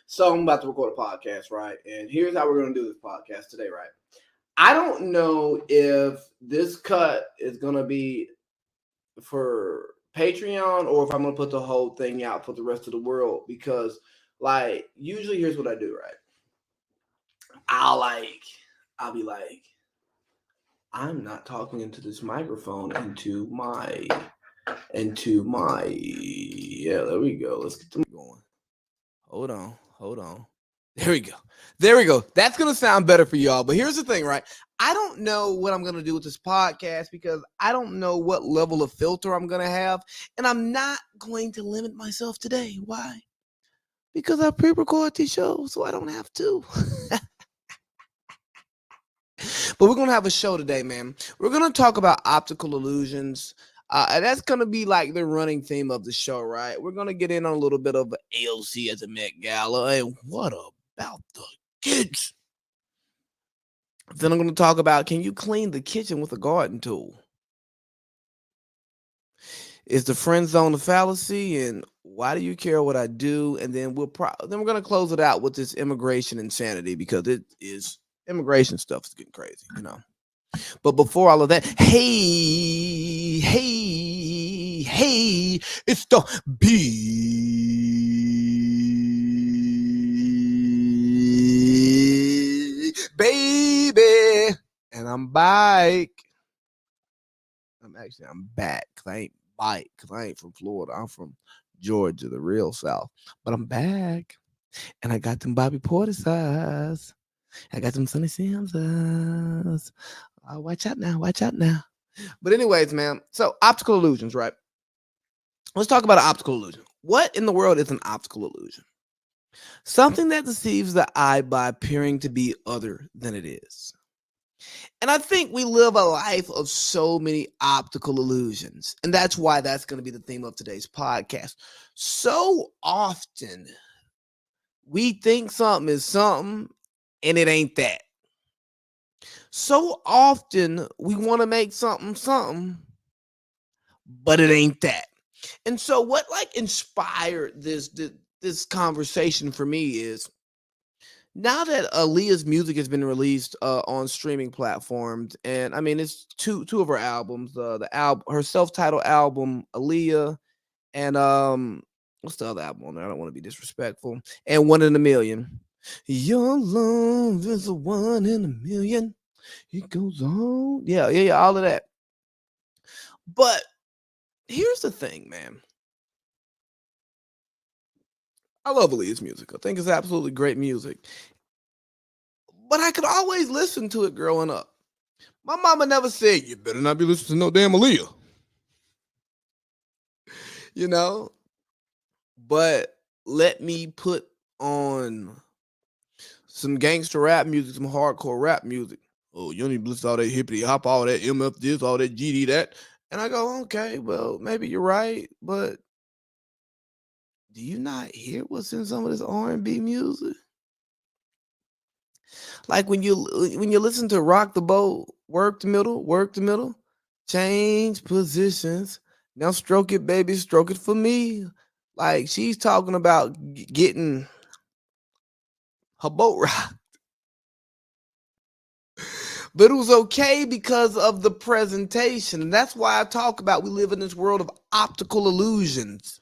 So I'm about to record a podcast, right? And here's how we're going to do this podcast today, right? I don't know if this cut is going to be for Patreon or if I'm going to put the whole thing out for the rest of the world because, like, usually here's what I do, right? I'll be like, I'm not talking into this microphone, yeah, there we go. Let's get them going. Hold on. There we go. That's going to sound better for y'all. But here's the thing, right? I don't know what I'm going to do with this podcast because I don't know what level of filter I'm going to have. And I'm not going to limit myself today. Why? Because I pre-record these shows, so I don't have to. But we're going to have a show today, man. We're going to talk about optical illusions. And that's going to be like the running theme of the show, right? We're going to get in on a little bit of AOC as a Met Gala. And what about the kids? Then I'm going to talk about, can you clean the kitchen with a garden tool? Is the friend zone a fallacy? And why do you care what I do? And then we're going to close it out with this immigration insanity because it is immigration stuff is getting crazy, you know. But before all of that, hey, it's the big baby, and I'm back. I'm back. I ain't bike because I ain't from Florida. I'm from Georgia, the real South. But I'm back, and I got them Bobby Portis eyes. I got them Sonny Sims eyes. Watch out now. But anyways, man, so optical illusions, right? Let's talk about an optical illusion. What in the world is an optical illusion? Something that deceives the eye by appearing to be other than it is. And I think we live a life of so many optical illusions. And that's why that's going to be the theme of today's podcast. So often we think something is something and it ain't that. So often we want to make something, but it ain't that. And so what inspired this conversation for me is now that Aaliyah's music has been released on streaming platforms, and I mean it's two of her albums, her self-titled album Aaliyah, and what's the other album on there? I don't want to be disrespectful. And One in a Million. Your love is a 1 in a million. It goes on. Yeah, all of that. But here's the thing, man. I love Aaliyah's music. I think it's absolutely great music. But I could always listen to it growing up. My mama never said, you better not be listening to no damn Aaliyah. You know? But let me put on some gangster rap music, some hardcore rap music. Oh, you don't need to listen to all that hippity hop, all that MF this, all that GD that. And I go, okay, well, maybe you're right, but do you not hear what's in some of this R&B music? Like when you listen to Rock the Boat, work the middle, change positions. Now stroke it, baby, stroke it for me. Like she's talking about getting her boat rocked. But it was okay because of the presentation. And that's why I talk about we live in this world of optical illusions.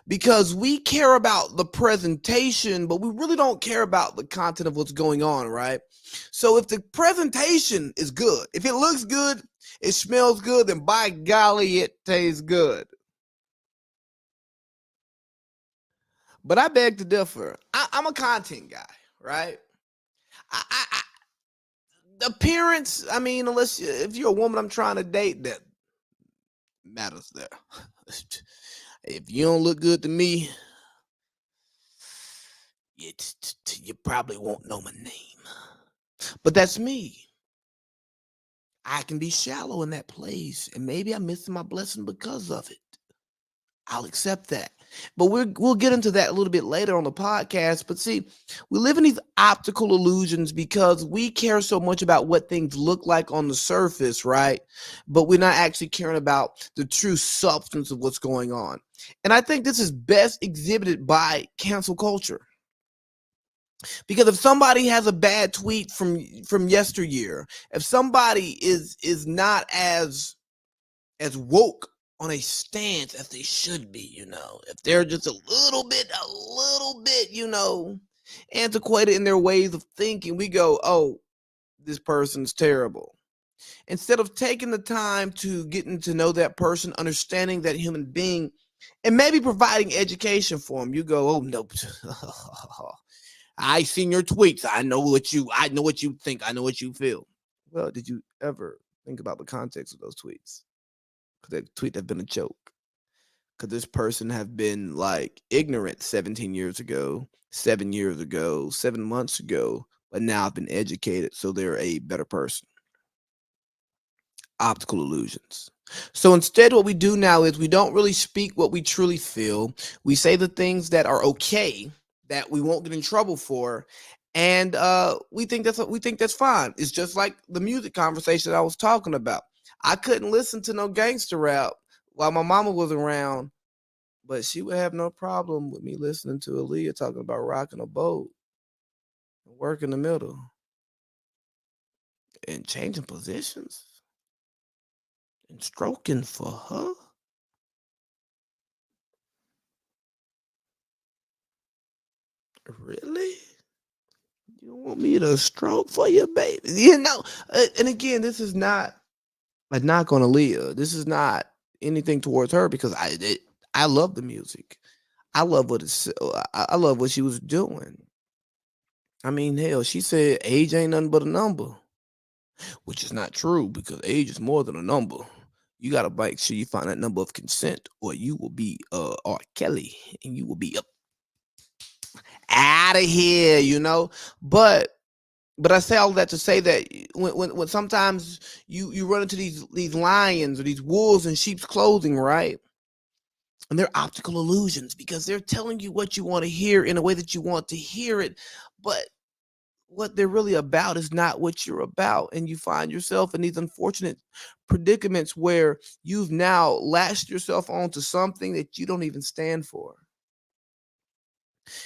Because we care about the presentation, but we really don't care about the content of what's going on, right? So if the presentation is good, if it looks good, it smells good, then by golly, it tastes good. But I beg to differ. I'm a content guy, right? The appearance, I mean, if you're a woman I'm trying to date, that matters there. If you don't look good to me, you probably won't know my name. But that's me. I can be shallow in that place, and maybe I'm missing my blessing because of it. I'll accept that. But we'll get into that a little bit later on the podcast. But see, we live in these optical illusions because we care so much about what things look like on the surface, right? But we're not actually caring about the true substance of what's going on. And I think this is best exhibited by cancel culture. Because if somebody has a bad tweet from yesteryear, if somebody is not as woke on a stance as they should be, if they're just a little bit, antiquated in their ways of thinking, we go, oh, this person's terrible. Instead of taking the time to getting to know that person, understanding that human being, and maybe providing education for them, you go, oh no, I seen your tweets. I know what you think. I know what you feel. Well, did you ever think about the context of those tweets? Could that tweet have been a joke? Could this person have been like ignorant 17 years ago, 7 years ago, 7 months ago, but now have been educated, so they're a better person? Optical illusions. So instead, what we do now is we don't really speak what we truly feel. We say the things that are okay, that we won't get in trouble for, and we think that's fine. It's just like the music conversation I was talking about. I couldn't listen to no gangster rap while my mama was around, but she would have no problem with me listening to Aaliyah talking about rocking a boat and work in the middle and changing positions and stroking for her. Really? You want me to stroke for you, baby? And again, this is not a knock on Aaliyah. This is not anything towards her because I love the music. I love I love what she was doing. I mean, hell, she said age ain't nothing but a number, which is not true because age is more than a number. You gotta make sure you find that number of consent, or you will be R. Kelly, and you will be up out of here, But I say all that to say that when sometimes you run into these lions or these wolves in sheep's clothing, right? And they're optical illusions because they're telling you what you want to hear in a way that you want to hear it, but what they're really about is not what you're about, and you find yourself in these unfortunate predicaments where you've now lashed yourself onto something that you don't even stand for.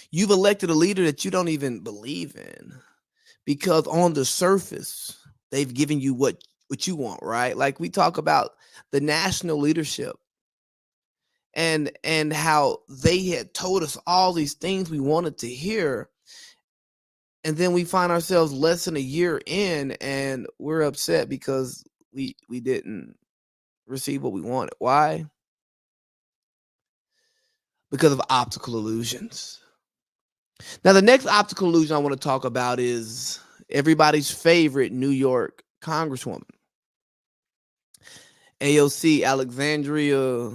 You've elected a leader that you don't even believe in because on the surface they've given you what you want, right? Like we talk about the national leadership and how they had told us all these things we wanted to hear, and then we find ourselves less than a year in and we're upset because we didn't receive what we wanted. Why? Because of optical illusions. Now the next optical illusion I want to talk about is everybody's favorite New York congresswoman, AOC Alexandria.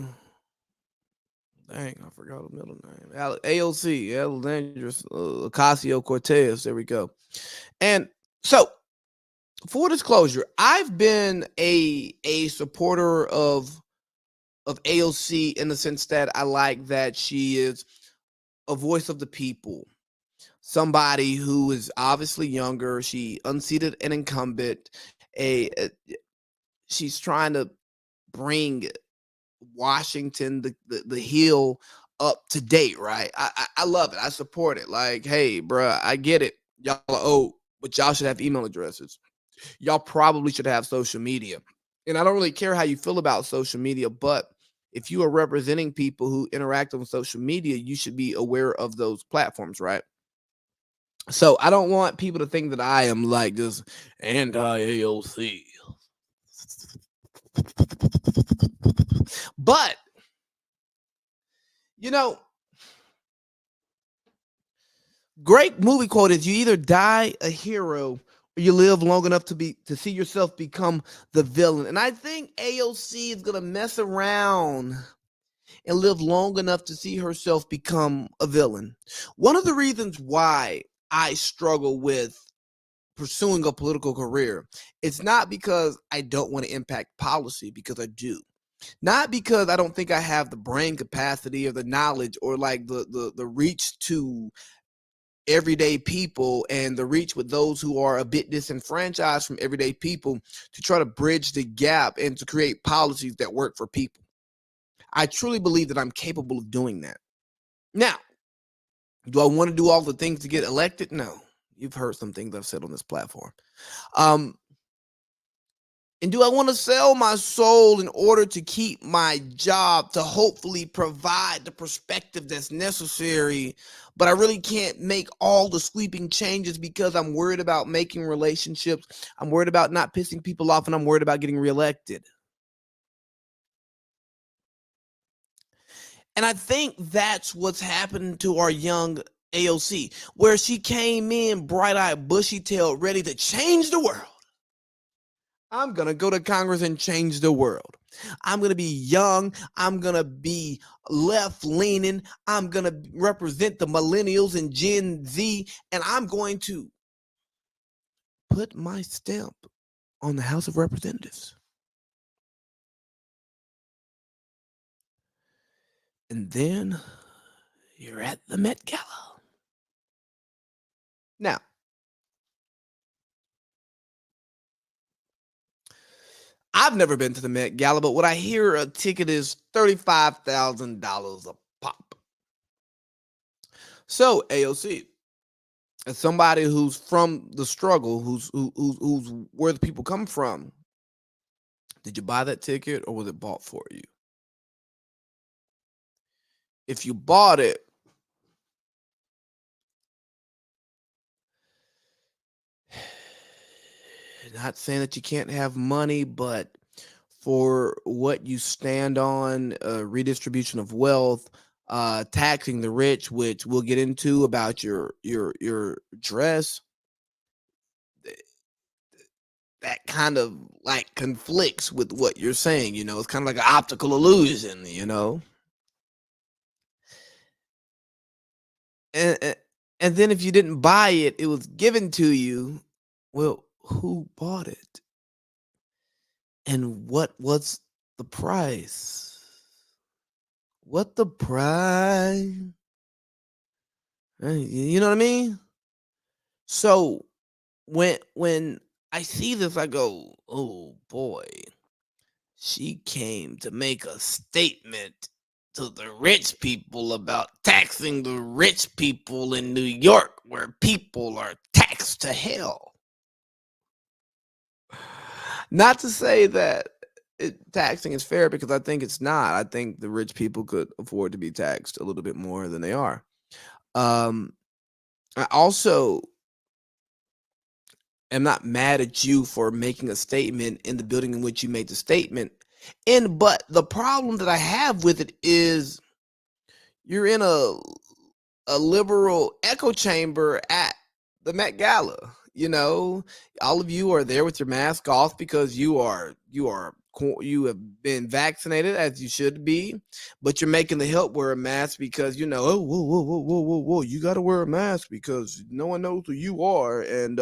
Dang, I forgot her middle name. AOC Alexandria Ocasio-Cortez. There we go. And so, full disclosure, I've been a supporter of AOC in the sense that I like that she is a voice of the people. Somebody who is obviously younger. She unseated an incumbent. She's trying to bring Washington, the Hill, up to date, right? I love it. I support it. Like, hey, bruh, I get it. Y'all are old, but y'all should have email addresses. Y'all probably should have social media. And I don't really care how you feel about social media, but if you are representing people who interact on social media, you should be aware of those platforms, right? So I don't want people to think that I am like this anti-AOC. But, great movie quote is you either die a hero or you live long enough to see yourself become the villain. And I think AOC is gonna mess around and live long enough to see herself become a villain. One of the reasons why I struggle with pursuing a political career, it's not because I don't want to impact policy, because I do. Not because I don't think I have the brain capacity or the knowledge or like the reach to everyday people and the reach with those who are a bit disenfranchised from everyday people to try to bridge the gap and to create policies that work for people. I truly believe that I'm capable of doing that. Now, Do I want to do all the things to get elected? No. You've heard some things I've said on this platform. And do I want to sell my soul in order to keep my job, to hopefully provide the perspective that's necessary, but I really can't make all the sweeping changes because I'm worried about making relationships, I'm worried about not pissing people off, and I'm worried about getting reelected. And I think that's what's happened to our young AOC, where she came in bright-eyed, bushy-tailed, ready to change the world. I'm going to go to Congress and change the world. I'm going to be young. I'm going to be left-leaning. I'm going to represent the millennials and Gen Z, and I'm going to put my stamp on the House of Representatives. And then you're at the Met Gala. Now, I've never been to the Met Gala, but what I hear, a ticket is $35,000 a pop. So, AOC, as somebody who's from the struggle, who's where the people come from, did you buy that ticket or was it bought for you? If you bought it, not saying that you can't have money, but for what you stand on, redistribution of wealth, taxing the rich, which we'll get into about your dress, that kind of like conflicts with what you're saying. It's kind of like an optical illusion. And then if you didn't buy it, it was given to you. Well, who bought it? And what was the price? What the price? You know what I mean? So when I see this, I go, oh boy, she came to make a statement to the rich people about taxing the rich people in New York, where people are taxed to hell. Not to say that taxing is fair, because I think it's not. I think the rich people could afford to be taxed a little bit more than they are. I also am not mad at you for making a statement in the building in which you made the statement. But the problem that I have with it is you're in a liberal echo chamber at the Met Gala. All of you are there with your mask off because you have been vaccinated, as you should be, but you're making the help wear a mask because oh, whoa, you got to wear a mask because no one knows who you are, and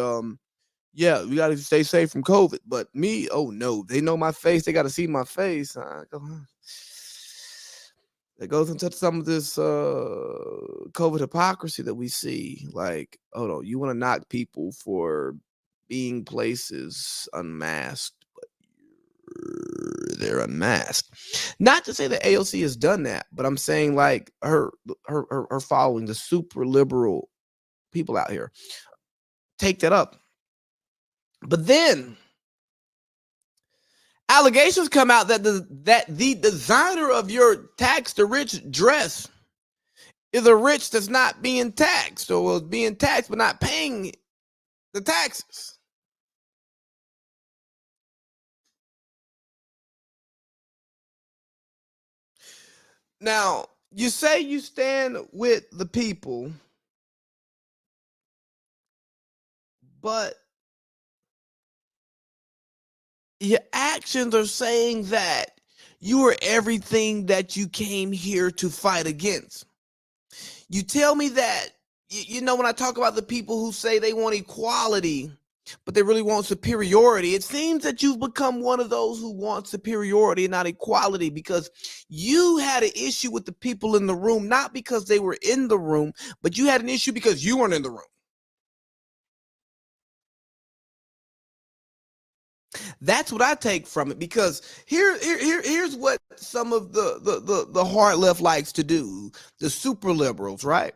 yeah, we got to stay safe from COVID. But me, oh no, they know my face, they got to see my face. It goes into some of this COVID hypocrisy that we see. Like, oh no, you want to knock people for being places unmasked, but they're unmasked. Not to say that AOC has done that, but I'm saying like her following, the super liberal people out here, take that up. But then allegations come out that the designer of your tax the rich dress is a rich that's not being taxed, or was being taxed but not paying the taxes. Now, you say you stand with the people, but your actions are saying that you are everything that you came here to fight against. You tell me that, when I talk about the people who say they want equality, but they really want superiority, it seems that you've become one of those who want superiority and not equality, because you had an issue with the people in the room, not because they were in the room, but you had an issue because you weren't in the room. That's what I take from it, because here's what some of the hard left likes to do, the super liberals, right?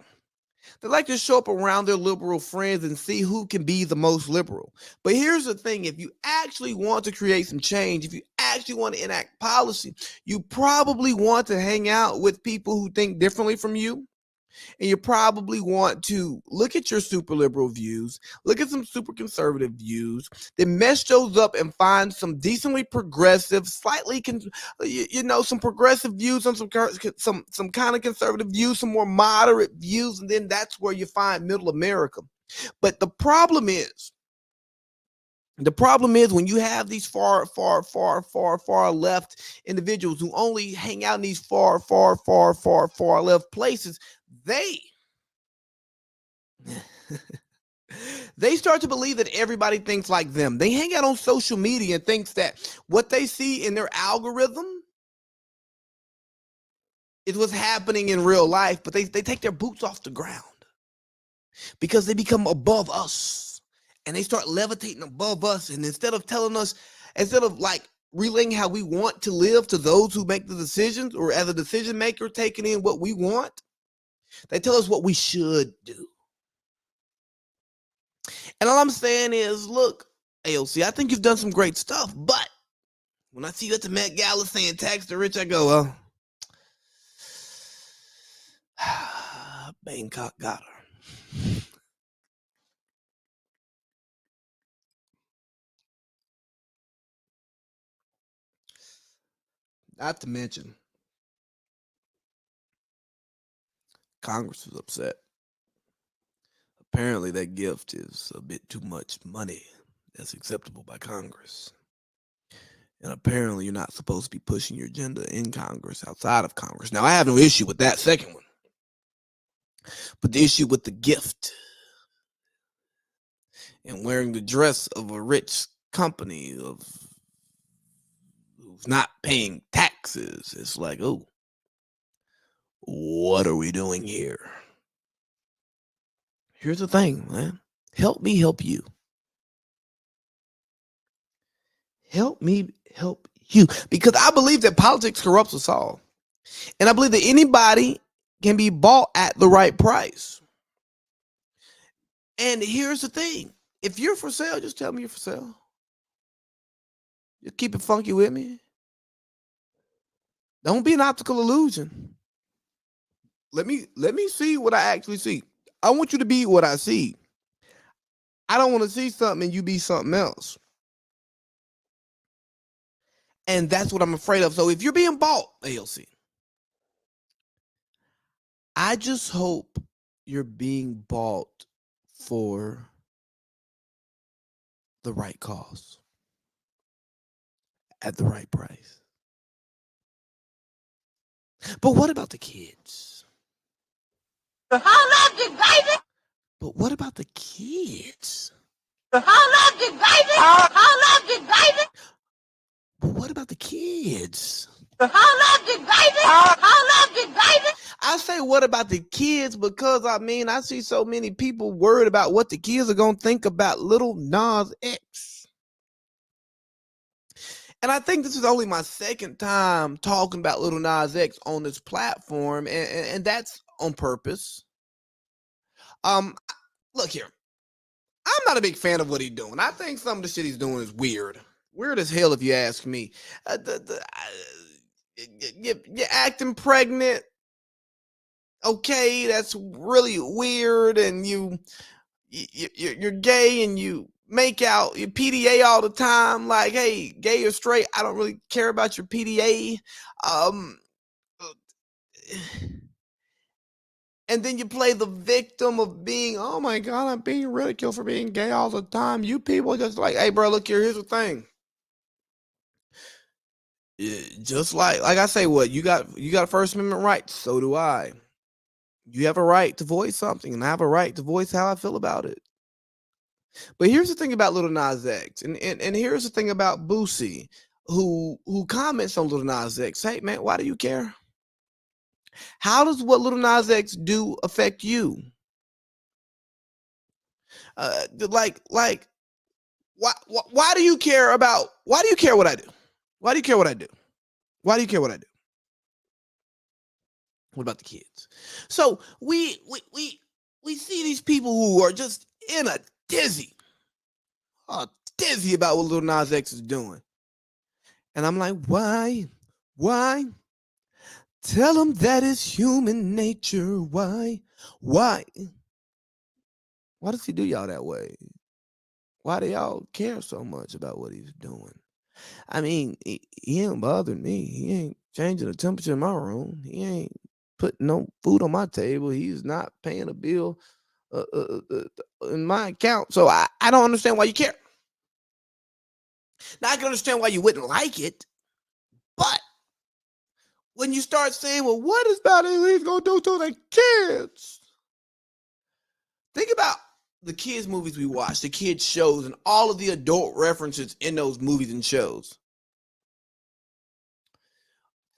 They like to show up around their liberal friends and see who can be the most liberal. But here's the thing, if you actually want to create some change, if you actually want to enact policy, you probably want to hang out with people who think differently from you. And you probably want to look at your super liberal views, look at some super conservative views, then mesh those up and find some decently progressive, slightly, some progressive views on some kind of conservative views, some more moderate views, and then that's where you find middle America. But the problem is when you have these far left individuals who only hang out in these far left places, they start to believe that everybody thinks like them. They hang out on social media and thinks that what they see in their algorithm is what's happening in real life, but they take their boots off the ground because they become above us and they start levitating above us. And instead of like relaying how we want to live to those who make the decisions, or as a decision maker taking in what we want, they tell us what we should do. And all I'm saying is, look, AOC, I think you've done some great stuff, but when I see you at the Met Gala saying tax the rich, I go, well, Bangkok got her. Not to mention, Congress was upset. Apparently, that gift is a bit too much money that's acceptable by Congress. And apparently, you're not supposed to be pushing your agenda in Congress, outside of Congress. Now, I have no issue with that second one. But the issue with the gift and wearing the dress of a rich company who's not paying taxes, it's like, oh, what are we doing here? Here's the thing, man. Help me help you. Help me help you. Because I believe that politics corrupts us all. And I believe that anybody can be bought at the right price. And here's the thing. If you're for sale, just tell me you're for sale. Just keep it funky with me. Don't be an optical illusion. Let me see what I actually see. I want you to be what I see. I don't want to see something and you be something else. And that's what I'm afraid of. So if you're being bought, AOC, I just hope you're being bought for the right cause at the right price. But what about the kids? Holla at you, baby. But what about the kids? Holla at you, baby. Holla at you, baby. But what about the kids? Holla at you, baby. Holla at you, baby. I say what about the kids because, I mean, I see so many people worried about what the kids are going to think about Lil Nas X. And I think this is only my second time talking about Lil Nas X on this platform, and that's on purpose. Look here. I'm not a big fan of what he's doing. I think some of the shit he's doing is weird. Weird as hell, if you ask me. You're acting pregnant. Okay, that's really weird. And you're gay and you make out your PDA all the time. Like, hey, gay or straight, I don't really care about your PDA. And then you play the victim of being, oh my God, I'm being ridiculed for being gay all the time. You people are just like, hey, bro, look here. Here's the thing. Just like I say, what you got First Amendment rights. So do I. You have a right to voice something, and I have a right to voice how I feel about it. But here's the thing about Lil Nas X, and here's the thing about Boosie, who comments on Lil Nas X. Hey, man, why do you care? How does what Lil Nas X do affect you? Why do you care about? Why do you care what I do? Why do you care what I do? Why do you care what I do? What about the kids? So we we see these people who are just in a dizzy, dizzy about what Lil Nas X is doing. And I'm like, why? Why? Tell them that is human nature. Why? Why? Why does he do y'all that way? Why do y'all care so much about what he's doing? I mean, he ain't bothering me. He ain't changing the temperature in my room. He ain't putting no food on my table. He's not paying a bill in my account. So I don't understand why you care. Now, I can understand why you wouldn't like it, but when you start saying, well, what is Bounty Lee's going to do to the kids? Think about the kids' movies we watch, the kids' shows, and all of the adult references in those movies and shows.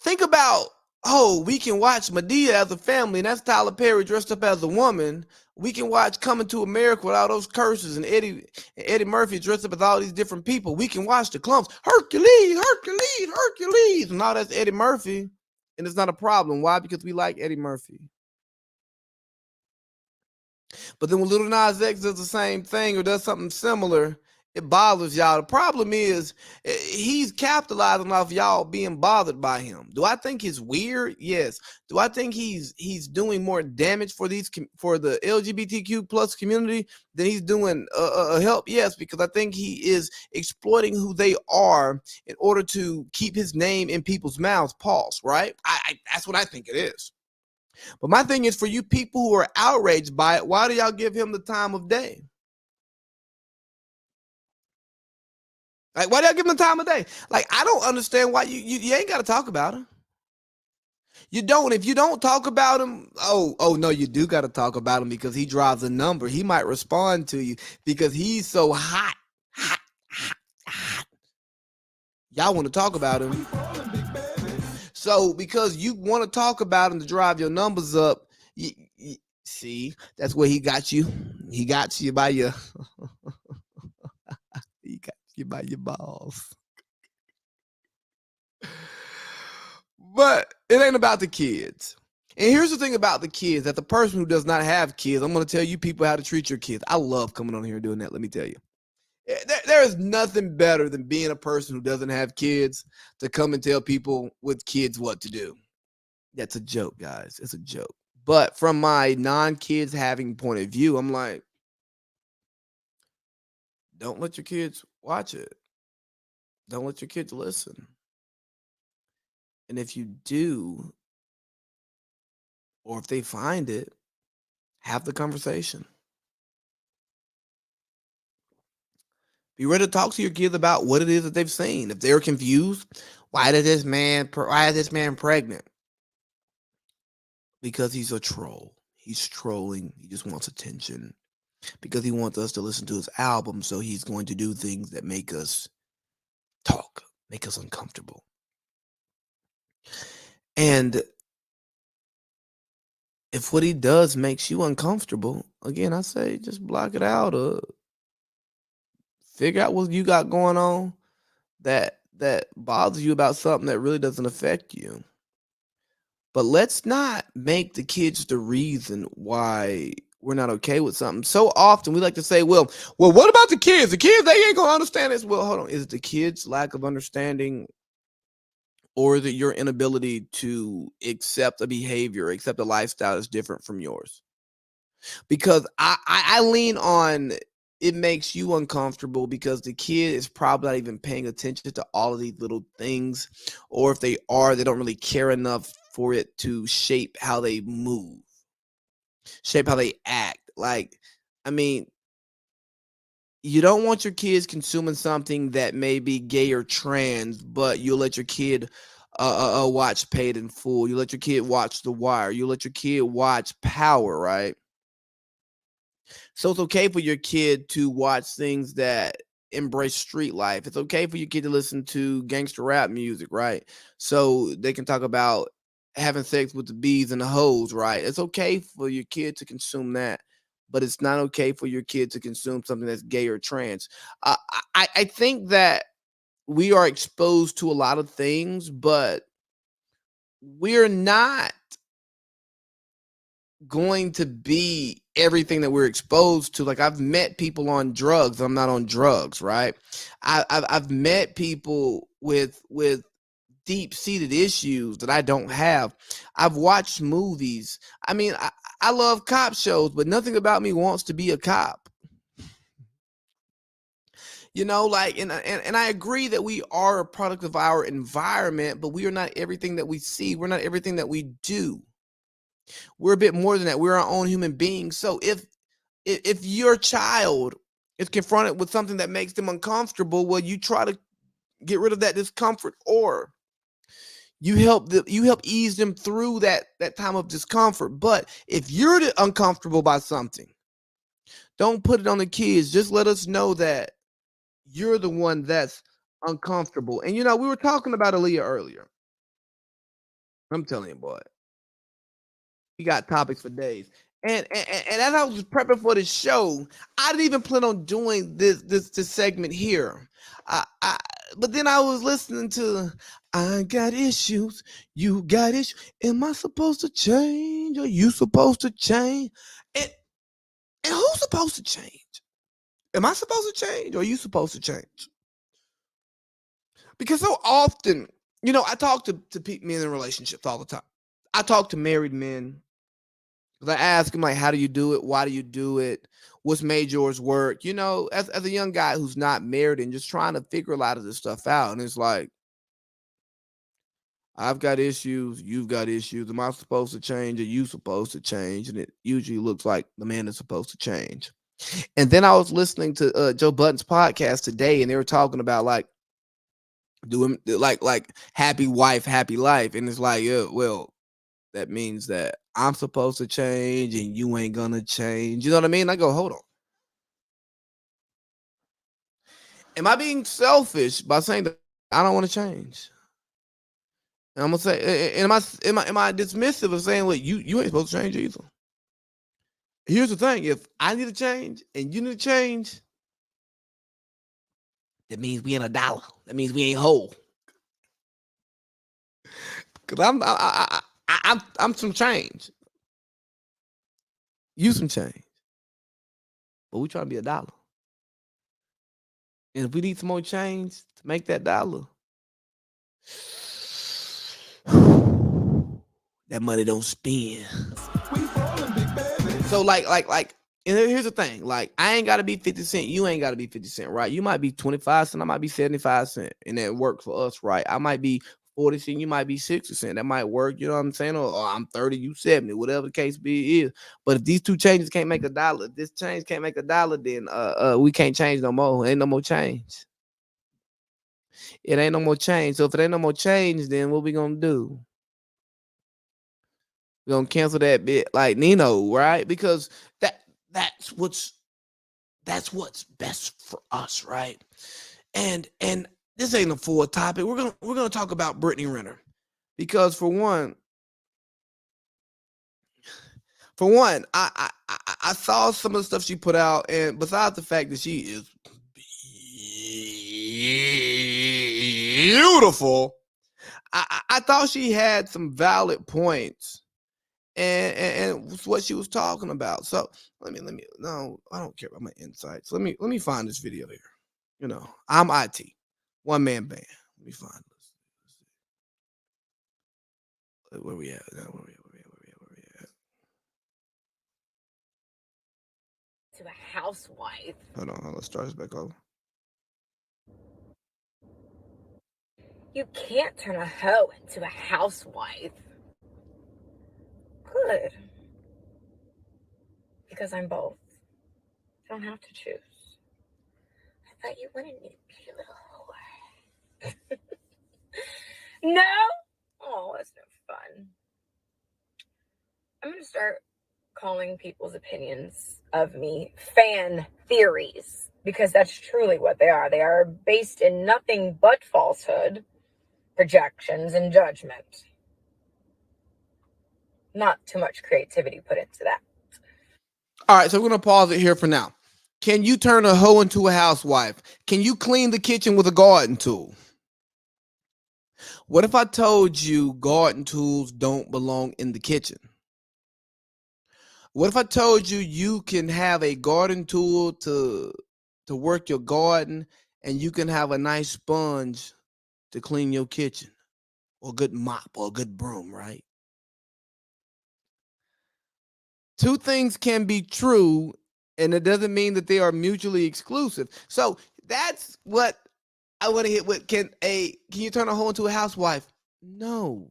Think about, oh, we can watch Madea as a family, and that's Tyler Perry dressed up as a woman. We can watch Coming to America with all those curses, and Eddie Murphy dressed up as all these different people. We can watch the Clumps, Hercules, Hercules, Hercules, and all that's Eddie Murphy, and it's not a problem. Why? Because we like Eddie Murphy. But then when Lil Nas X does the same thing or does something similar, it bothers y'all. The problem is he's capitalizing off y'all being bothered by him. Do I think he's weird? Yes. Do I think he's doing more damage for the LGBTQ plus community than he's doing help? Yes, because I think he is exploiting who they are in order to keep his name in people's mouths. Pause. Right? That's what I think it is. But my thing is, for you people who are outraged by it, why do y'all give him the time of day? Like, why do y'all give him the time of day? Like, I don't understand why you ain't got to talk about him. You don't. If you don't talk about him, oh no, you do got to talk about him because he drives a number. He might respond to you because he's so hot. Y'all want to talk about him. So because you want to talk about him to drive your numbers up, see, that's where he got you. He got you by your he got you by your balls. But it ain't about the kids. And here's the thing about the kids, that the person who does not have kids, I'm going to tell you people how to treat your kids. I love coming on here and doing that, let me tell you. There is nothing better than being a person who doesn't have kids to come and tell people with kids what to do. That's a joke, guys. It's a joke. But from my non-kids having point of view, I'm like, don't let your kids watch it. Don't let your kids listen. And if you do, or if they find it, have the conversation. Be ready to talk to your kids about what it is that they've seen. If they're confused, why is this man pregnant? Because he's a troll. He's trolling. He just wants attention. Because he wants us to listen to his album, so he's going to do things that make us talk, make us uncomfortable. And if what he does makes you uncomfortable, again, I say just block it out or figure out what you got going on that bothers you about something that really doesn't affect you. But let's not make the kids the reason why we're not okay with something. So often we like to say, well, what about the kids? The kids, they ain't gonna understand this. Well, hold on. Is it the kids' lack of understanding, or is it your inability to accept a behavior, accept a lifestyle that's different from yours? Because I lean on, it makes you uncomfortable because the kid is probably not even paying attention to all of these little things, or if they are, they don't really care enough for it to shape how they move, shape how they act. Like, I mean, you don't want your kids consuming something that may be gay or trans, but you'll let your kid watch Paid in Full. You let your kid watch The Wire. You let your kid watch Power, right? So it's okay for your kid to watch things that embrace street life. It's okay for your kid to listen to gangster rap music, right? So they can talk about having sex with the bees and the hoes, right? It's okay for your kid to consume that, but it's not okay for your kid to consume something that's gay or trans. I think that we are exposed to a lot of things, but we're not going to be everything that we're exposed to. Like, I've met people on drugs. I'm not on drugs, right? I've met people with deep-seated issues that I don't have. I've watched movies. I mean, I love cop shows, but nothing about me wants to be a cop. Like, and I agree that we are a product of our environment, but we are not everything that we see. We're not everything that we do. We're a bit more than that. We're our own human beings. So if your child is confronted with something that makes them uncomfortable, well, you try to get rid of that discomfort, or you help ease them through that time of discomfort. But if you're uncomfortable by something, don't put it on the kids. Just let us know that you're the one that's uncomfortable. And we were talking about Aaliyah earlier. I'm telling you, boy, we got topics for days. And as I was prepping for this show, I didn't even plan on doing this segment here. But then I was listening to I got issues, you got issues. Am I supposed to change? Are you supposed to change? And who's supposed to change? Am I supposed to change, or are you supposed to change? Because so often, I talk to men in relationships all the time. I talk to married men. I ask them, like, how do you do it? Why do you do it? What's made yours work? As a young guy who's not married and just trying to figure a lot of this stuff out. And it's like, I've got issues. You've got issues. Am I supposed to change? Are you supposed to change? And it usually looks like the man is supposed to change. And then I was listening to Joe Budden's podcast today, and they were talking about doing like happy wife, happy life. And it's like, yeah, well, that means that I'm supposed to change and you ain't gonna change. You know what I mean? I go, hold on. Am I being selfish by saying that I don't want to change? And I'm gonna say, am I dismissive of saying, well, you ain't supposed to change either? Here's the thing: if I need to change and you need to change, that means we ain't a dollar. That means we ain't whole. Cause I'm some change. You some change. But we trying to be a dollar. And if we need some more change to make that dollar, that money don't spend. So like, and here's the thing: like, I ain't gotta be 50 cent. You ain't gotta be 50 cent, right? You might be 25 cent. I might be 75 cent, and that works for us, right? I might be 40 cent. You might be 60 cent. That might work. You know what I'm saying? Or I'm 30, you 70, whatever the case be is. But if these two changes can't make a dollar, if this change can't make a dollar, then we can't change no more. Ain't no more change. It ain't no more change. So if it ain't no more change, then what we gonna do? We're gonna cancel that bit like Nino, right? Because that's what's best for us, right? And this ain't a full topic. We're gonna talk about Brittany Renner. Because for one, I saw some of the stuff she put out, and besides the fact that she is beautiful, I thought she had some valid points. And what she was talking about. So let me no, I don't care about my insights. Let me find this video here. I'm IT, one man band. Let me find this. Where we at? Where we at? To a housewife. Hold on, let's start this back over. You can't turn a hoe into a housewife. Good. Because I'm both. I don't have to choose. I thought you wanted me to be a little whore. No? Oh, that's no fun. I'm going to start calling people's opinions of me fan theories, because that's truly what they are. They are based in nothing but falsehood, projections, and judgment. Not too much creativity put into that. All right, so we're going to pause it here for now. Can you turn a hoe into a housewife? Can you clean the kitchen with a garden tool? What if I told you garden tools don't belong in the kitchen? What if I told you you can have a garden tool to work your garden, and you can have a nice sponge to clean your kitchen, or a good mop or a good broom, right? Two things can be true, and it doesn't mean that they are mutually exclusive. So that's what I want to hit with. Can you turn a hoe into a housewife? No.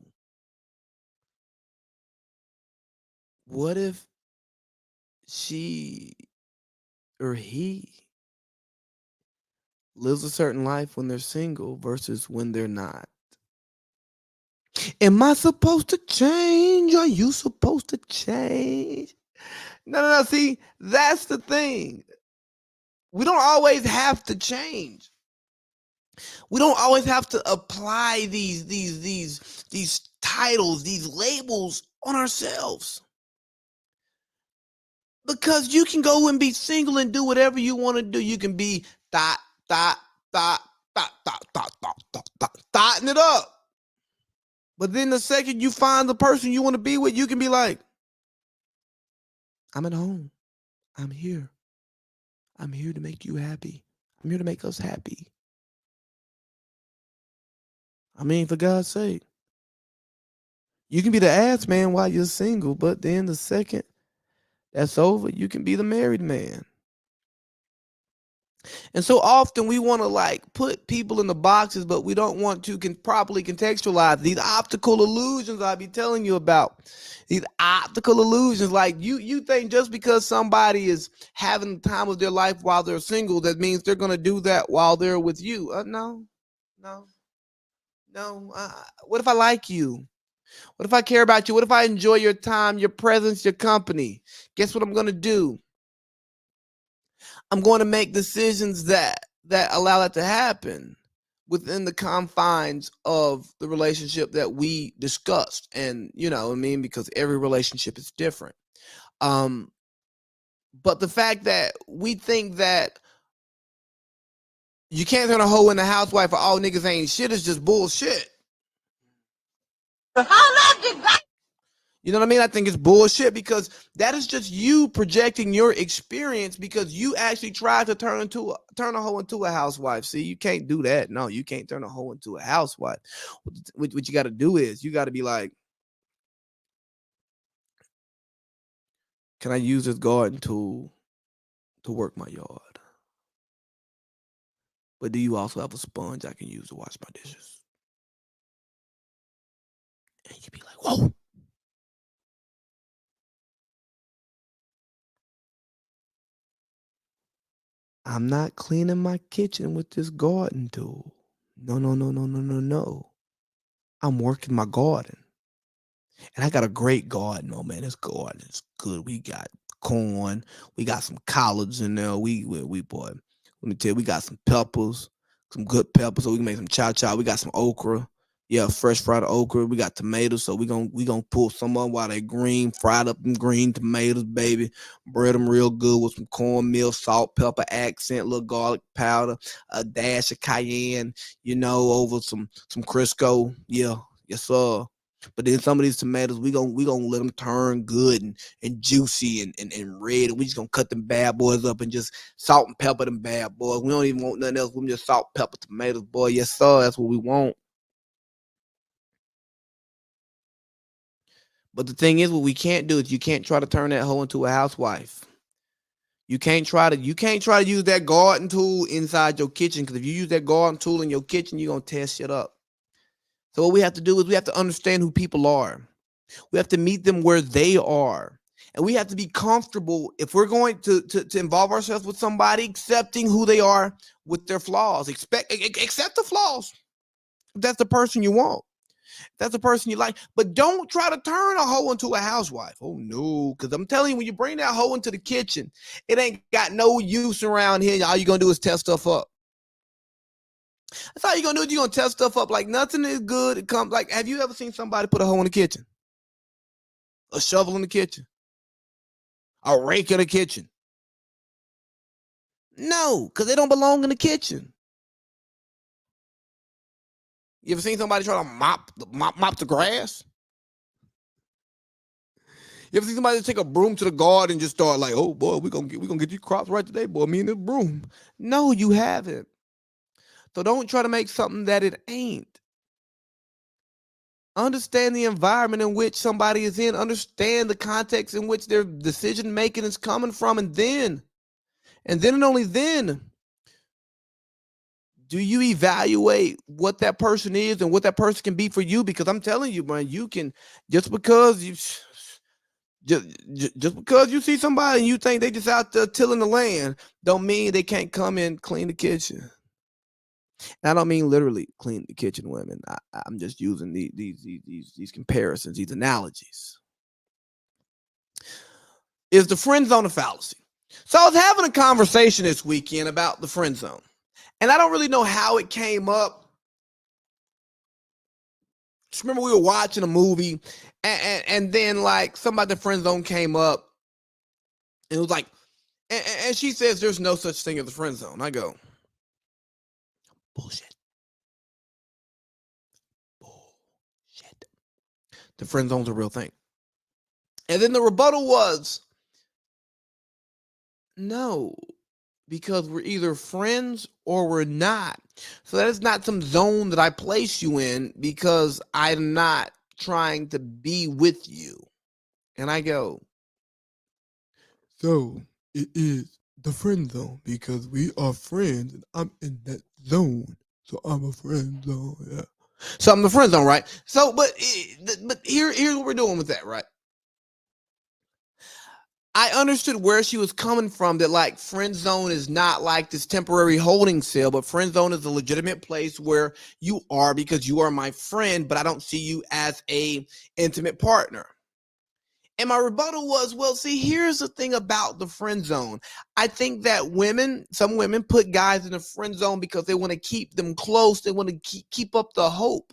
What if she or he lives a certain life when they're single versus when they're not? Am I supposed to change? Are you supposed to change? No. See, that's the thing. We don't always have to change. We don't always have to apply these titles, these labels on ourselves. Because you can go and be single and do whatever you want to do. You can be thotting it up. But then the second you find the person you want to be with, you can be like, I'm at home. I'm here. I'm here to make you happy. I'm here to make us happy. I mean, for God's sake. You can be the ass man while you're single, but then the second that's over, you can be the married man. And so often we want to like put people in the boxes, but we don't want to properly contextualize these optical illusions I be telling you about. These optical illusions, like you think just because somebody is having the time of their life while they're single, that means they're going to do that while they're with you. No. What if I like you? What if I care about you? What if I enjoy your time, your presence, your company? Guess what I'm going to do? I'm going to make decisions that allow that to happen within the confines of the relationship that we discussed. And you know what I mean? Because every relationship is different. But the fact that we think that you can't turn a hoe into a housewife or all niggas ain't shit is just bullshit. You know what I mean? I think it's bullshit because that is just you projecting your experience because you actually tried to turn a hoe into a housewife. See, you can't do that. No, you can't turn a hoe into a housewife. What you got to do is you got to be like, can I use this garden tool to work my yard? But do you also have a sponge I can use to wash my dishes? And you be like, whoa. I'm not cleaning my kitchen with this garden tool. No. I'm working my garden. And I got a great garden, oh man. This garden is good. We got corn, we got some collards in there. We boy, let me tell you, we got some peppers, some good peppers, so we can make some chow. We got some okra. Yeah, fresh fried okra. We got tomatoes, so we gonna pull some of them while they green, fried up them green tomatoes, baby. Bread them real good with some cornmeal, salt, pepper, accent, little garlic powder, a dash of cayenne, over some Crisco. Yeah, yes sir. But then some of these tomatoes, we gonna let them turn good and juicy and red. And we just gonna cut them bad boys up and just salt and pepper them bad boys. We don't even want nothing else. We just salt, pepper, tomatoes, boy. Yes, sir. That's what we want. But the thing is, what we can't do is you can't try to turn that hoe into a housewife. You can't try to use that garden tool inside your kitchen, because if you use that garden tool in your kitchen, you're gonna tear shit up. So what we have to do is we have to understand who people are. We have to meet them where they are. And we have to be comfortable if we're going to involve ourselves with somebody, accepting who they are with their flaws. Accept the flaws. If that's the person you want. If that's the person you like. But don't try to turn a hoe into a housewife. Oh, no. Because I'm telling you, when you bring that hoe into the kitchen, it ain't got no use around here. All you're going to do is test stuff up. That's all you're going to do. You're going to test stuff up. Like nothing is good. It comes like, have you ever seen somebody put a hoe in the kitchen? A shovel in the kitchen? A rake in the kitchen? No, because they don't belong in the kitchen. You ever seen somebody try to mop the grass? You ever see somebody take a broom to the garden and just start like, oh boy, we're gonna get these crops right today, boy, me and this broom. No, you haven't. So don't try to make something that it ain't. Understand the environment in which somebody is in. Understand the context in which their decision making is coming from, and then and only then do you evaluate what that person is and what that person can be for you. Because I'm telling you, man, you can just because you see somebody and you think they just out there tilling the land, don't mean they can't come and clean the kitchen. And I don't mean literally clean the kitchen, women. I'm just using these comparisons, these analogies. Is the friend zone a fallacy? So I was having a conversation this weekend about the friend zone, and I don't really know how it came up. Just remember we were watching a movie, and then like somebody in the friend zone came up, and it was like, and she says there's no such thing as a friend zone. I go, bullshit. The friend zone's a real thing. And then the rebuttal was, no, because we're either friends or we're not. So that is not some zone that I place you in because I'm not trying to be with you. And I go, so it is the friend zone because we are friends and I'm in that zone. So I'm a friend zone, yeah. So I'm the friend zone, right? So, but here's what we're doing with that, right? I understood where she was coming from, that like friend zone is not like this temporary holding cell, but friend zone is a legitimate place where you are because you are my friend, but I don't see you as a intimate partner. And my rebuttal was, well, see, here's the thing about the friend zone. I think that some women put guys in the friend zone because they want to keep them close. They want to keep up the hope.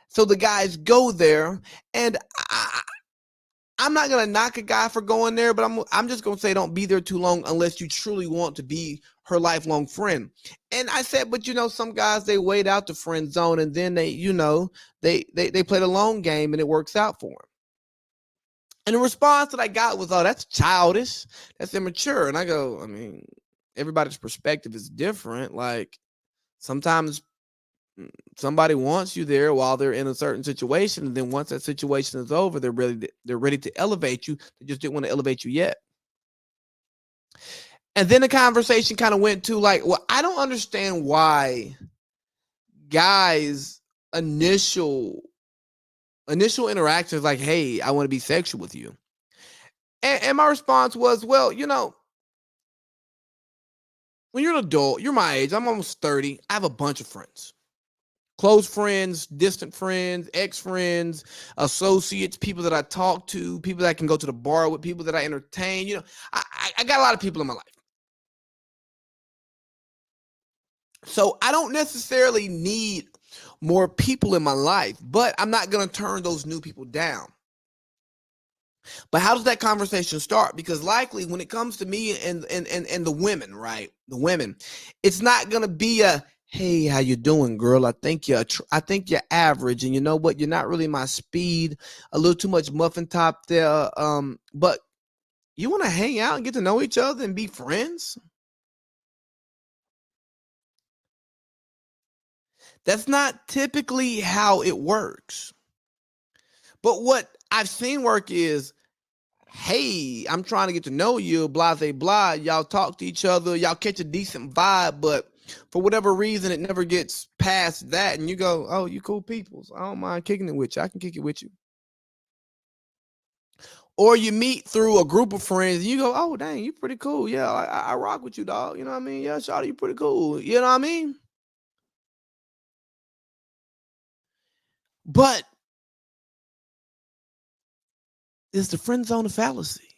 So the guys go there, and I'm not going to knock a guy for going there, but I'm just going to say don't be there too long unless you truly want to be her lifelong friend. And I said, but some guys, they wait out the friend zone, and then they play the long game, and it works out for them. And the response that I got was, oh, that's childish. That's immature. And I go, I mean, everybody's perspective is different. Like sometimes somebody wants you there while they're in a certain situation. And then once that situation is over, they're ready to elevate you. They just didn't want to elevate you yet. And then the conversation kind of went to like, well, I don't understand why guys' initial interactions like, hey, I want to be sexual with you. And my response was, well, when you're an adult, you're my age, I'm almost 30. I have a bunch of friends, close friends, distant friends, ex-friends, associates, people that I talk to, people that I can go to the bar with, people that I entertain. I got a lot of people in my life. So I don't necessarily need more people in my life, but I'm not going to turn those new people down. But how does that conversation start? Because likely when it comes to me and the women, right? The women, it's not going to be a, hey, how you doing, girl? I think you're average, and you know what? You're not really my speed. A little too much muffin top there. But you want to hang out and get to know each other and be friends? That's not typically how it works. But what I've seen work is, hey, I'm trying to get to know you, blah, blah, blah. Y'all talk to each other. Y'all catch a decent vibe. But for whatever reason, it never gets past that. And you go, oh, you cool people. I don't mind kicking it with you. I can kick it with you. Or you meet through a group of friends and you go, oh, dang, you pretty cool. Yeah, I rock with you, dog. You know what I mean? Yeah, shawty, you pretty cool. You know what I mean? But is the friend zone a fallacy?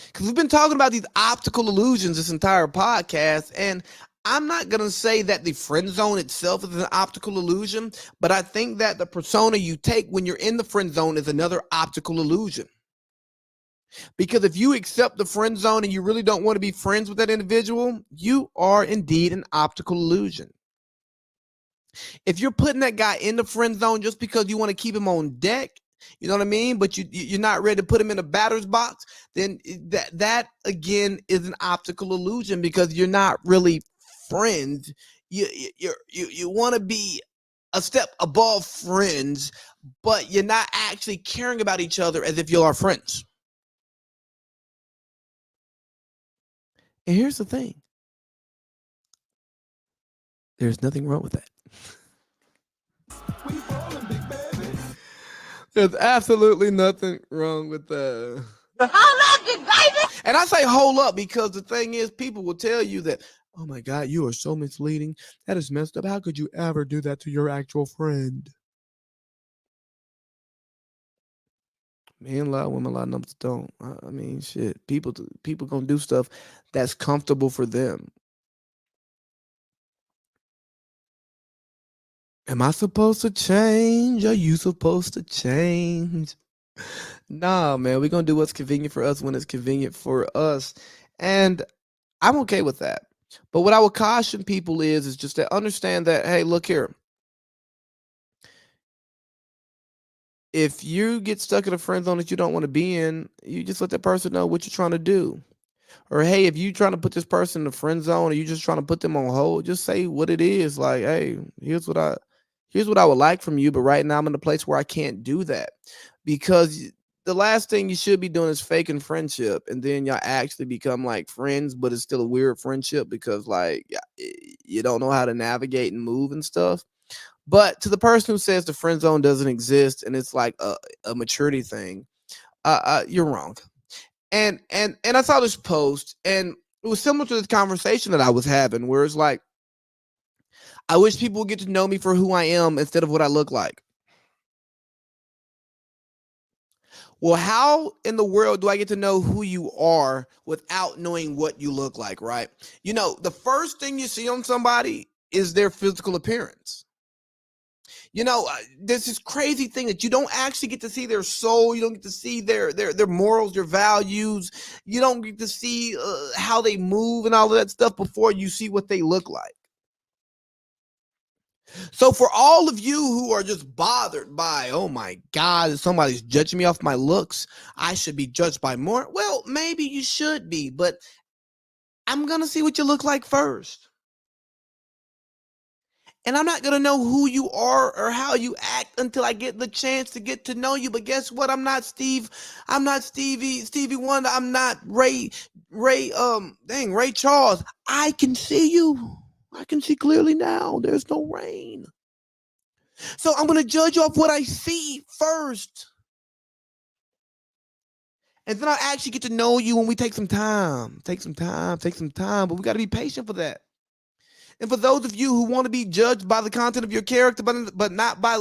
Because we've been talking about these optical illusions this entire podcast, and I'm not going to say that the friend zone itself is an optical illusion, but I think that the persona you take when you're in the friend zone is another optical illusion. Because if you accept the friend zone and you really don't want to be friends with that individual, you are indeed an optical illusion. If you're putting that guy in the friend zone just because you want to keep him on deck, You know what I mean? But you're not ready to put them in a batter's box. Then that again is an optical illusion because you're not really friends. You want to be a step above friends, but you're not actually caring about each other as if you are friends. And here's the thing. There's nothing wrong with that. There's absolutely nothing wrong with that. Hold up, baby. And I say hold up because the thing is, people will tell you that, oh my God, you are so misleading. That is messed up. How could you ever do that to your actual friend? Men lie, women lie, numbers don't. I mean, shit. People gonna do stuff that's comfortable for them. Am I supposed to change? Are you supposed to change? Nah, man, we're gonna do what's convenient for us when it's convenient for us. And I'm okay with that. But what I would caution people is just to understand that, hey, look here. If you get stuck in a friend zone that you don't want to be in, you just let that person know what you're trying to do. Or hey, if you're trying to put this person in the friend zone or you're just trying to put them on hold, just say what it is. Like, hey, here's what I would like from you, but right now I'm in a place where I can't do that. Because the last thing you should be doing is faking friendship, and then y'all actually become like friends, but it's still a weird friendship because like you don't know how to navigate and move and stuff. But to the person who says the friend zone doesn't exist and it's like a maturity thing, you're wrong. And I saw this post, and it was similar to this conversation that I was having, where it's like, I wish people would get to know me for who I am instead of what I look like. Well, how in the world do I get to know who you are without knowing what you look like, right? You know, the first thing you see on somebody is their physical appearance. You know, there's this crazy thing that you don't actually get to see their soul. You don't get to see their morals, their values. You don't get to see how they move and all of that stuff before you see what they look like. So for all of you who are just bothered by, oh my God, somebody's judging me off my looks, I should be judged by more. Well, maybe you should be, but I'm going to see what you look like first. And I'm not going to know who you are or how you act until I get the chance to get to know you. But guess what? I'm not Steve. I'm not Stevie Wonder. I'm not Ray Charles. I can see you. I can see clearly now. There's no rain. So I'm going to judge off what I see first. And then I'll actually get to know you when we take some time. Take some time. But we got to be patient for that. And for those of you who want to be judged by the content of your character, but not by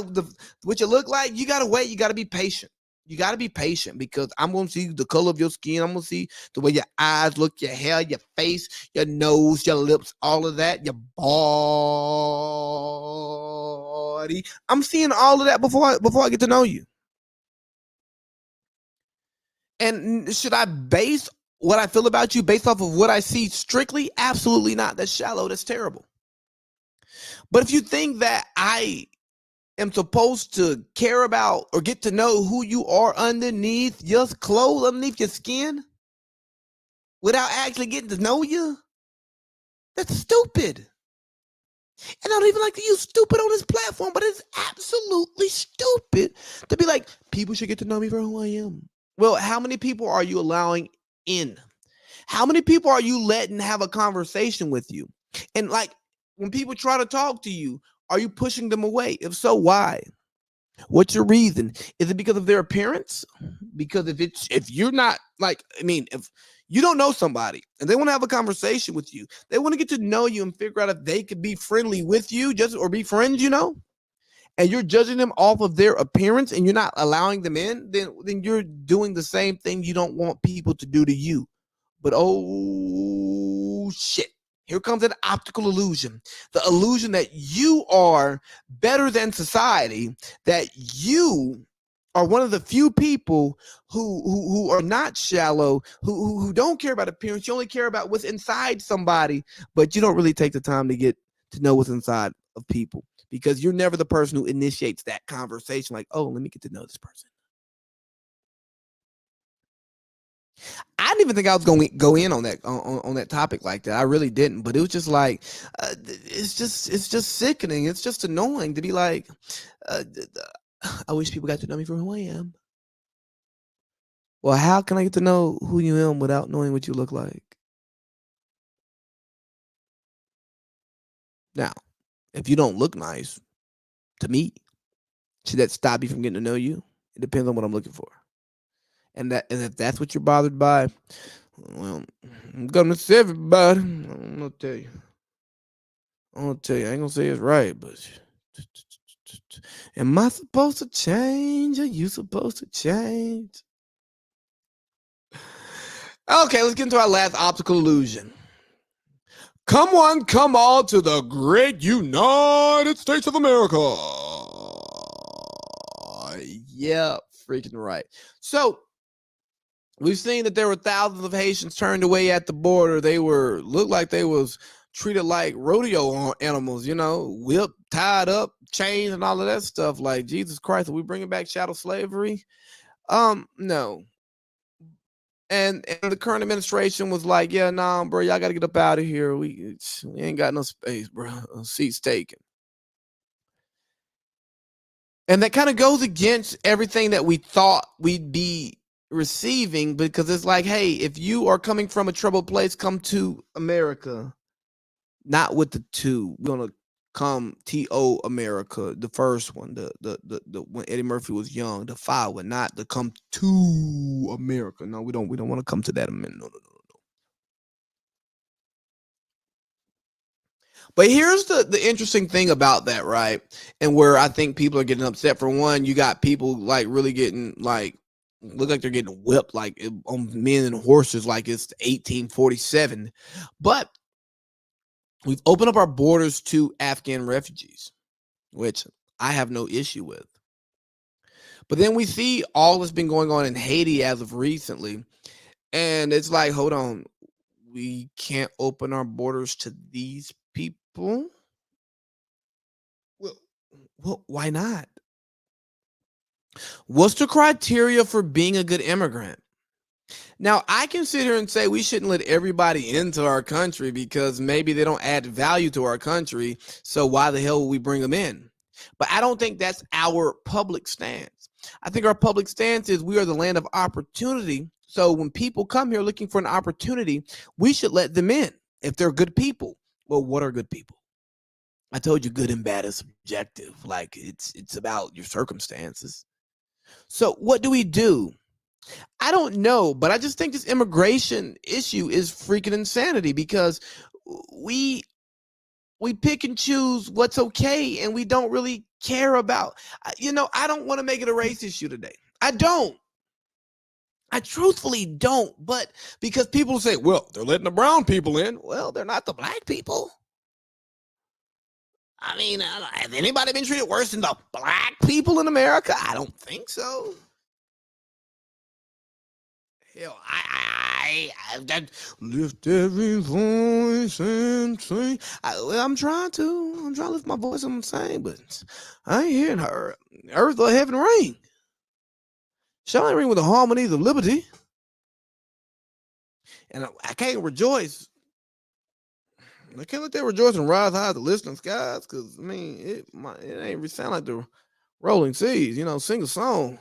what you look like, you got to wait. You got to be patient. You got to be patient because I'm going to see the color of your skin. I'm going to see the way your eyes look, your hair, your face, your nose, your lips, all of that, your body. I'm seeing all of that before I get to know you. And should I base what I feel about you based off of what I see strictly? Absolutely not. That's shallow. That's terrible. But if you think that I am supposed to care about or get to know who you are underneath your clothes, underneath your skin, without actually getting to know you, that's stupid. And I don't even like to use stupid on this platform, but it's absolutely stupid to be like, people should get to know me for who I am. Well, how many people are you allowing in? How many people are you letting have a conversation with you? And like, when people try to talk to you, are you pushing them away? If so, why? What's your reason? Is it because of their appearance? Because if you're not like, I mean, if you don't know somebody and they want to have a conversation with you, they want to get to know you and figure out if they could be friendly with you or be friends, you know, and you're judging them off of their appearance and you're not allowing them in, then you're doing the same thing you don't want people to do to you. But oh shit. Here comes an optical illusion. The illusion that you are better than society, that you are one of the few people who are not shallow, who don't care about appearance. You only care about what's inside somebody, but you don't really take the time to get to know what's inside of people because you're never the person who initiates that conversation like, oh, let me get to know this person. I didn't even think I was going to go in on that on that topic like that. I really didn't, but it was just like it's just sickening. It's just annoying to be like, I wish people got to know me for who I am. Well, how can I get to know who you am without knowing what you look like? Now, if you don't look nice to me, should that stop you from getting to know you? It depends on what I'm looking for. And if that's what you're bothered by, well, I'm gonna say everybody. I'm gonna tell you. I ain't gonna say it's right, but am I supposed to change? Are you supposed to change? Okay, let's get into our last optical illusion. Come on, come all to the great United States of America. Yeah, freaking right. So we've seen that there were thousands of Haitians turned away at the border. They looked like they was treated like rodeo animals, whipped, tied up, chained, and all of that stuff. Like, Jesus Christ, are we bringing back chattel slavery? No. And the current administration was like, yeah, nah, bro, y'all got to get up out of here. We ain't got no space, bro. Seats taken. And that kind of goes against everything that we thought we'd be receiving, because it's like, hey, if you are coming from a troubled place, come to America. Not with the two. We're gonna come to America, the first one, the when Eddie Murphy was young, the file one, not to come to America. No, we don't want to come to that amendment. No. But here's the interesting thing about that, right? And where I think people are getting upset. For one, you got people like really getting like look like they're getting whipped like on men and horses like it's 1847. But we've opened up our borders to Afghan refugees, which I have no issue with. But then we see all that's been going on in Haiti as of recently. And it's like, hold on, we can't open our borders to these people? Well, why not? What's the criteria for being a good immigrant? Now, I can sit here and say we shouldn't let everybody into our country because maybe they don't add value to our country. So why the hell would we bring them in? But I don't think that's our public stance. I think our public stance is we are the land of opportunity. So when people come here looking for an opportunity, we should let them in if they're good people. Well, what are good people? I told you good and bad is subjective. Like it's about your circumstances. So what do we do? I don't know, but I just think this immigration issue is freaking insanity because we pick and choose what's okay and we don't really care about, I don't want to make it a race issue today. I don't. I truthfully don't, but because people say, well, they're letting the brown people in. Well, they're not the black people. I mean, has anybody been treated worse than the black people in America? I don't think so. Hell, I lift every voice and sing. I'm trying to lift my voice and sing, but I ain't hearing her. Earth or heaven ring. Shall I ring with the harmonies of liberty? And I can't rejoice. I can't let that rejoicing rise high to listening skies, because I mean it ain't sound like the rolling seas. Sing a song.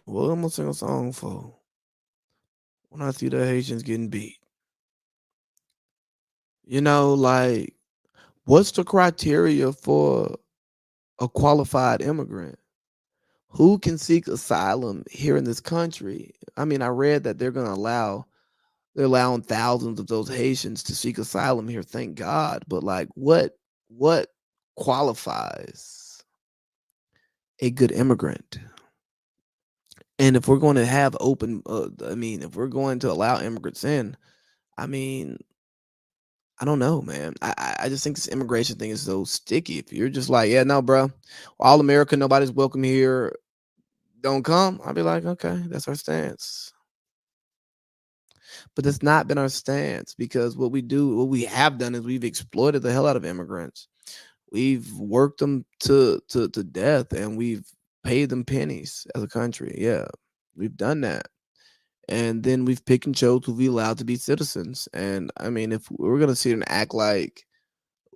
Well, I'm gonna sing a song for when I see the Haitians getting beat. Like, what's the criteria for a qualified immigrant? Who can seek asylum here in this country? I mean, I read that they're allowing thousands of those Haitians to seek asylum here. Thank God. But like, what qualifies a good immigrant? And if we're going to have if we're going to allow immigrants in, I mean, I don't know, man. I just think this immigration thing is so sticky. If you're just like, yeah, no, bro, all America, nobody's welcome here, don't come. I'll be like, okay, that's our stance. But that's not been our stance, because what we have done is we've exploited the hell out of immigrants. We've worked them to death, and we've paid them pennies as a country. Yeah. We've done that. And then we've picked and chose who we allowed to be citizens. And I mean, if we're gonna sit and act like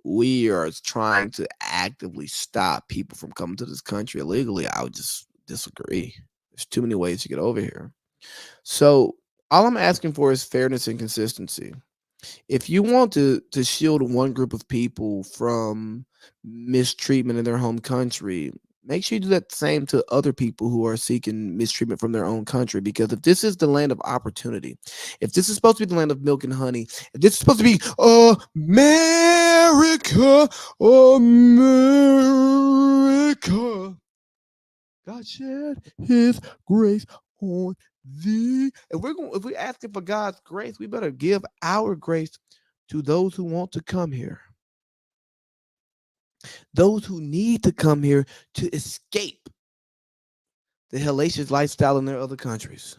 we are trying to actively stop people from coming to this country illegally, I would just disagree. There's too many ways to get over here. So all I'm asking for is fairness and consistency. If you want to shield one group of people from mistreatment in their home country, make sure you do that same to other people who are seeking mistreatment from their own country. Because if this is the land of opportunity, if this is supposed to be the land of milk and honey, if this is supposed to be America, America, God shed His grace on thee. If we're asking for God's grace, we better give our grace to those who want to come here, those who need to come here to escape the hellacious lifestyle in their other countries.